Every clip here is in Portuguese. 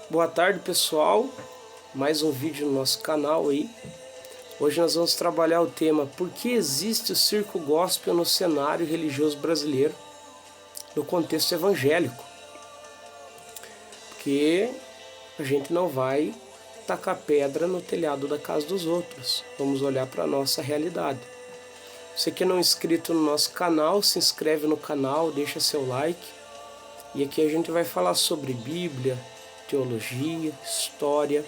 Boa tarde, pessoal. Mais um vídeo no nosso canal aí. Hoje nós vamos trabalhar o tema por que existe o circo gospel no cenário religioso brasileiro no contexto evangélico. Porque a gente não vai tacar pedra no telhado da casa dos outros. Vamos olhar para a nossa realidade. Você que não é inscrito no nosso canal, se inscreve no canal, deixa seu like. E aqui a gente vai falar sobre Bíblia, teologia, história,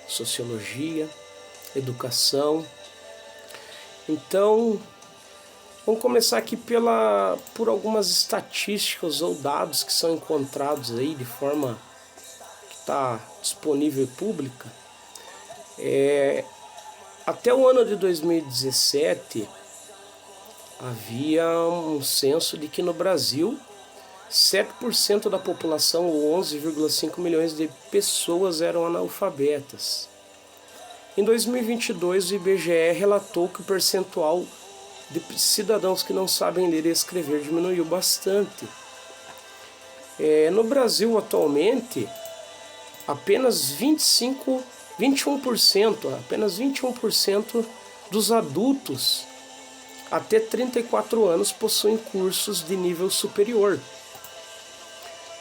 sociologia, educação. Então, vamos começar aqui por algumas estatísticas ou dados que são encontrados aí de forma que está disponível e pública. Até o ano de 2017, havia um censo de que no Brasil 7% da população, ou 11,5 milhões de pessoas, eram analfabetas. Em 2022, o IBGE relatou que o percentual de cidadãos que não sabem ler e escrever diminuiu bastante. No Brasil, atualmente, apenas 21% dos adultos até 34 anos possuem cursos de nível superior.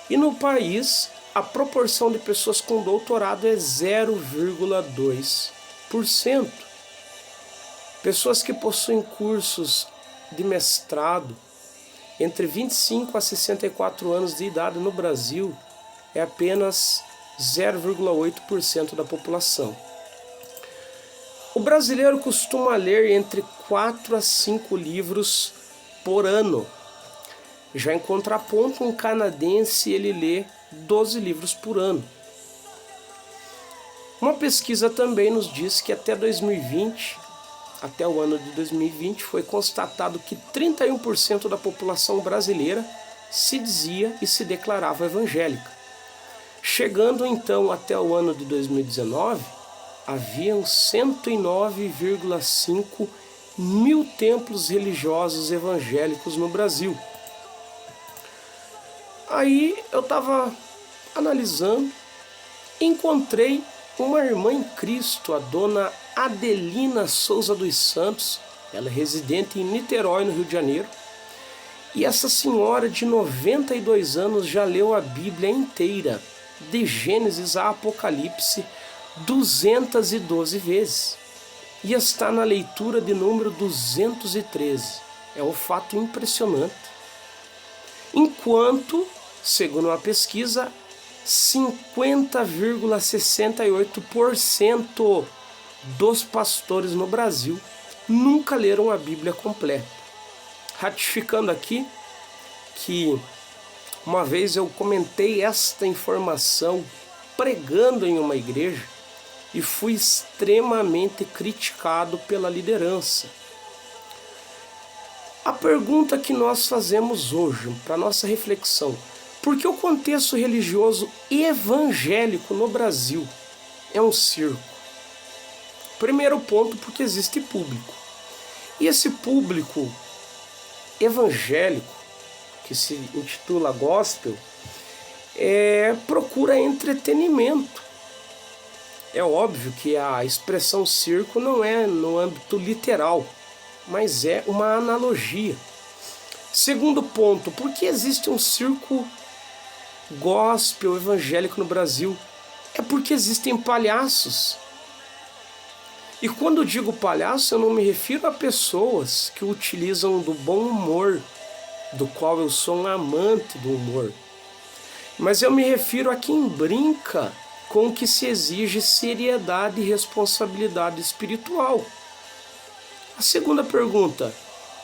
E no país, a proporção de pessoas com doutorado é 0,2%. Pessoas que possuem cursos de mestrado entre 25 a 64 anos de idade no Brasil é apenas 0,8% da população. O brasileiro costuma ler entre 4 a 5 livros por ano. Já em contraponto, um canadense ele lê 12 livros por ano. Uma pesquisa também nos diz que até o ano de 2020, foi constatado que 31% da população brasileira se dizia e se declarava evangélica. Chegando então até o ano de 2019, haviam 109,5 mil templos religiosos evangélicos no Brasil. Aí eu estava analisando, encontrei uma irmã em Cristo, a dona Adelina Souza dos Santos. Ela é residente em Niterói, no Rio de Janeiro. E essa senhora de 92 anos já leu a Bíblia inteira, de Gênesis a Apocalipse, 212 vezes. E está na leitura de número 213. É um fato impressionante. Enquanto, segundo uma pesquisa, 50,68% dos pastores no Brasil nunca leram a Bíblia completa. Ratificando aqui que uma vez eu comentei esta informação pregando em uma igreja e fui extremamente criticado pela liderança. A pergunta que nós fazemos hoje, para nossa reflexão: por que o contexto religioso evangélico no Brasil é um circo? Primeiro ponto, porque existe público. E esse público evangélico, que se intitula gospel, procura entretenimento. É óbvio que a expressão circo não é no âmbito literal, mas é uma analogia. Segundo ponto, por que existe um circo gospel evangélico no Brasil? É porque existem palhaços. E quando digo palhaço, eu não me refiro a pessoas que utilizam do bom humor, do qual eu sou um amante do humor. Mas eu me refiro a quem brinca com o que se exige seriedade e responsabilidade espiritual. A segunda pergunta: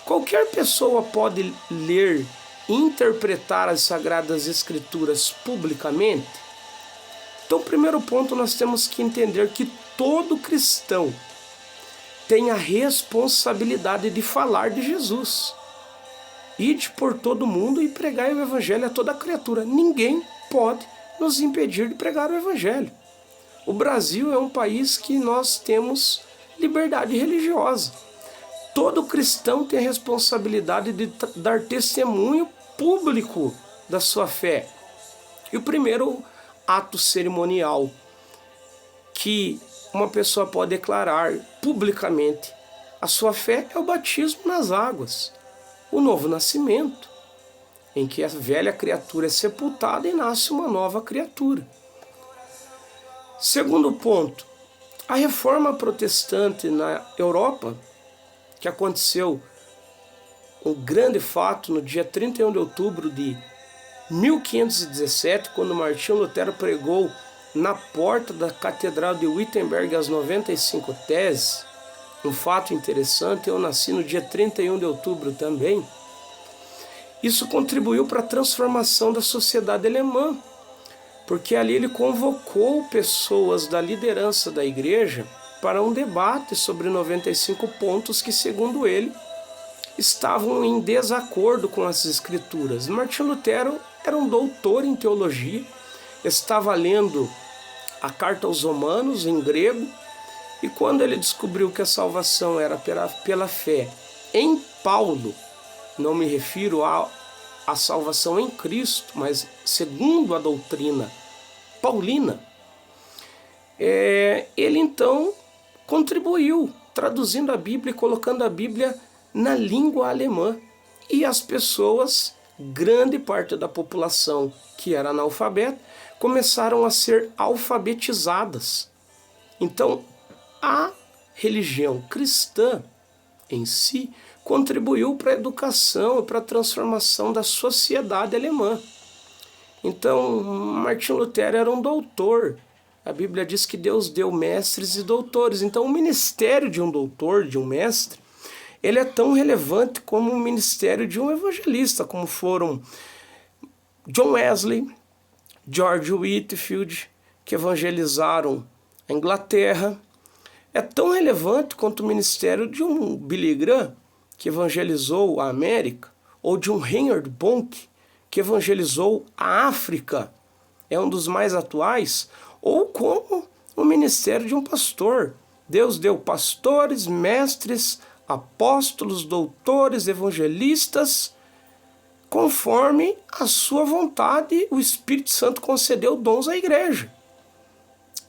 qualquer pessoa pode ler e interpretar as Sagradas Escrituras publicamente? Então, primeiro ponto, nós temos que entender que todo cristão tem a responsabilidade de falar de Jesus. Ide por todo mundo e pregai o Evangelho a toda criatura. Ninguém pode nos impedir de pregar o Evangelho. O Brasil é um país que nós temos liberdade religiosa. Todo cristão tem a responsabilidade de dar testemunho público da sua fé. E o primeiro ato cerimonial que uma pessoa pode declarar publicamente. A sua fé é o batismo nas águas, o novo nascimento, em que a velha criatura é sepultada e nasce uma nova criatura. Segundo ponto, a reforma protestante na Europa, que aconteceu um grande fato no dia 31 de outubro de 1517, quando Martinho Lutero pregou na porta da Catedral de Wittenberg as 95 teses. Um fato interessante, eu nasci no dia 31 de outubro também. Isso contribuiu para a transformação da sociedade alemã, porque ali ele convocou pessoas da liderança da igreja para um debate sobre 95 pontos que, segundo ele, estavam em desacordo com as escrituras. Martinho Lutero era um doutor em teologia, estava lendo a Carta aos Romanos em grego, e quando ele descobriu que a salvação era pela fé em Paulo, não me refiro à salvação em Cristo, mas segundo a doutrina paulina, ele então contribuiu, traduzindo a Bíblia e colocando a Bíblia na língua alemã. E as pessoas, grande parte da população que era analfabeta, começaram a ser alfabetizadas. Então, a religião cristã em si contribuiu para a educação e para a transformação da sociedade alemã. Então, Martinho Lutero era um doutor. A Bíblia diz que Deus deu mestres e doutores. Então, o ministério de um doutor, de um mestre, ele é tão relevante como o ministério de um evangelista, como foram John Wesley, George Whitefield, que evangelizaram a Inglaterra. É tão relevante quanto o ministério de um Billy Graham, que evangelizou a América, ou de um Reinhard Bonk, que evangelizou a África, é um dos mais atuais, ou como o ministério de um pastor. Deus deu pastores, mestres, apóstolos, doutores, evangelistas, conforme a sua vontade, o Espírito Santo concedeu dons à igreja.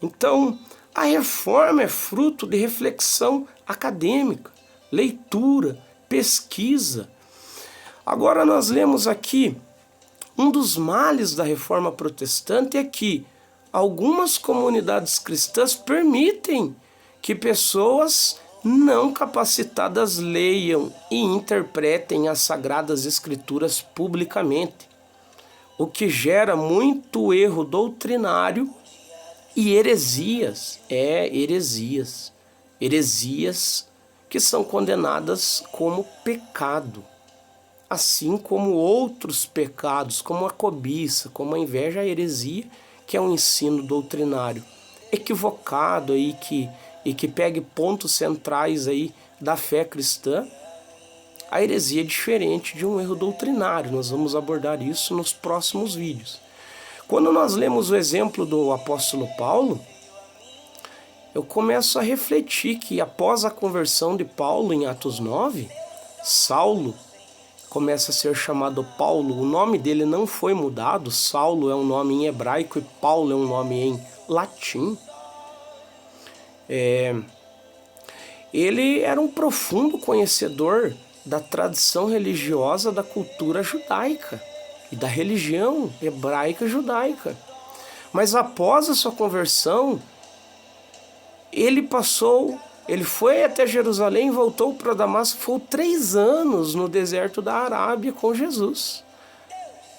Então, a reforma é fruto de reflexão acadêmica, leitura, pesquisa. Agora nós lemos aqui, um dos males da reforma protestante é que algumas comunidades cristãs permitem que pessoas não capacitadas leiam e interpretem as Sagradas Escrituras publicamente, o que gera muito erro doutrinário e heresias. Heresias que são condenadas como pecado, assim como outros pecados, como a cobiça, como a inveja, a heresia, que é um ensino doutrinário equivocado aí, que pegue pontos centrais aí da fé cristã. A heresia é diferente de um erro doutrinário. Nós vamos abordar isso nos próximos vídeos. Quando nós lemos o exemplo do apóstolo Paulo, eu começo a refletir que após a conversão de Paulo em Atos 9, Saulo começa a ser chamado Paulo. O nome dele não foi mudado. Saulo é um nome em hebraico e Paulo é um nome em latim. Ele era um profundo conhecedor da tradição religiosa da cultura judaica e da religião hebraica judaica. Mas após a sua conversão, ele foi até Jerusalém, voltou para Damasco, foi 3 anos no deserto da Arábia com Jesus.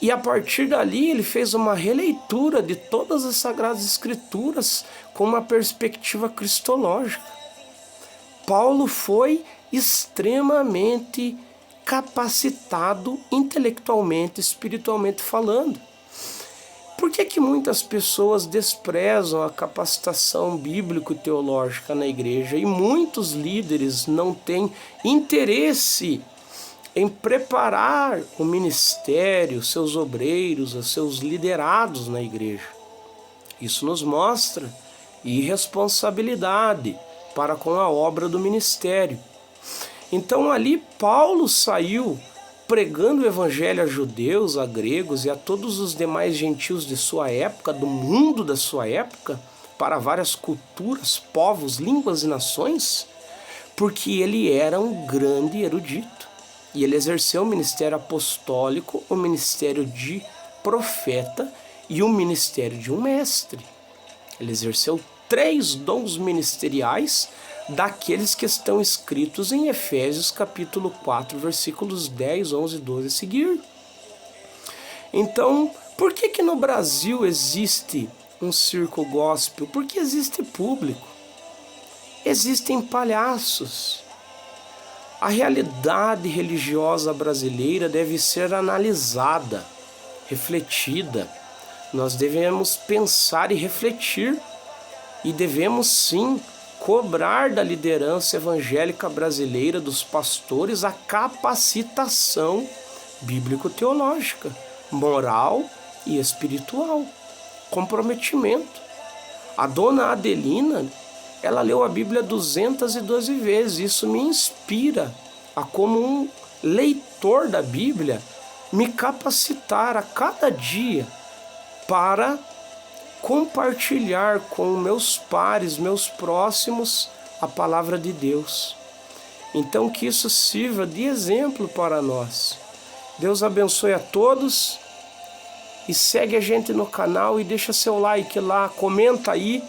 E a partir dali ele fez uma releitura de todas as Sagradas Escrituras com uma perspectiva cristológica. Paulo foi extremamente capacitado intelectualmente, espiritualmente falando. Por que muitas pessoas desprezam a capacitação bíblico e teológica na igreja e muitos líderes não têm interesse em preparar o ministério, seus obreiros, os seus liderados na igreja? Isso nos mostra irresponsabilidade para com a obra do ministério. Então ali Paulo saiu pregando o evangelho a judeus, a gregos e a todos os demais gentios de sua época, do mundo da sua época, para várias culturas, povos, línguas e nações, porque ele era um grande erudito. E ele exerceu o ministério apostólico, o ministério de profeta e o ministério de um mestre. Ele exerceu 3 dons ministeriais daqueles que estão escritos em Efésios capítulo 4, versículos 10, 11, 12 a seguir. Então, por que no Brasil existe um circo gospel? Porque existe público. Existem palhaços. A realidade religiosa brasileira deve ser analisada, refletida. Nós devemos pensar e refletir e devemos sim cobrar da liderança evangélica brasileira, dos pastores, a capacitação bíblico-teológica, moral e espiritual, comprometimento. A dona Adelina, ela leu a Bíblia 212 vezes. Isso me inspira a, como um leitor da Bíblia, me capacitar a cada dia para compartilhar com meus pares, meus próximos, a palavra de Deus. Então que isso sirva de exemplo para nós. Deus abençoe a todos e segue a gente no canal e deixa seu like lá, comenta aí,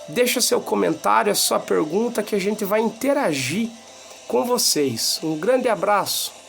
deixa seu comentário, a sua pergunta, que a gente vai interagir com vocês. Um grande abraço.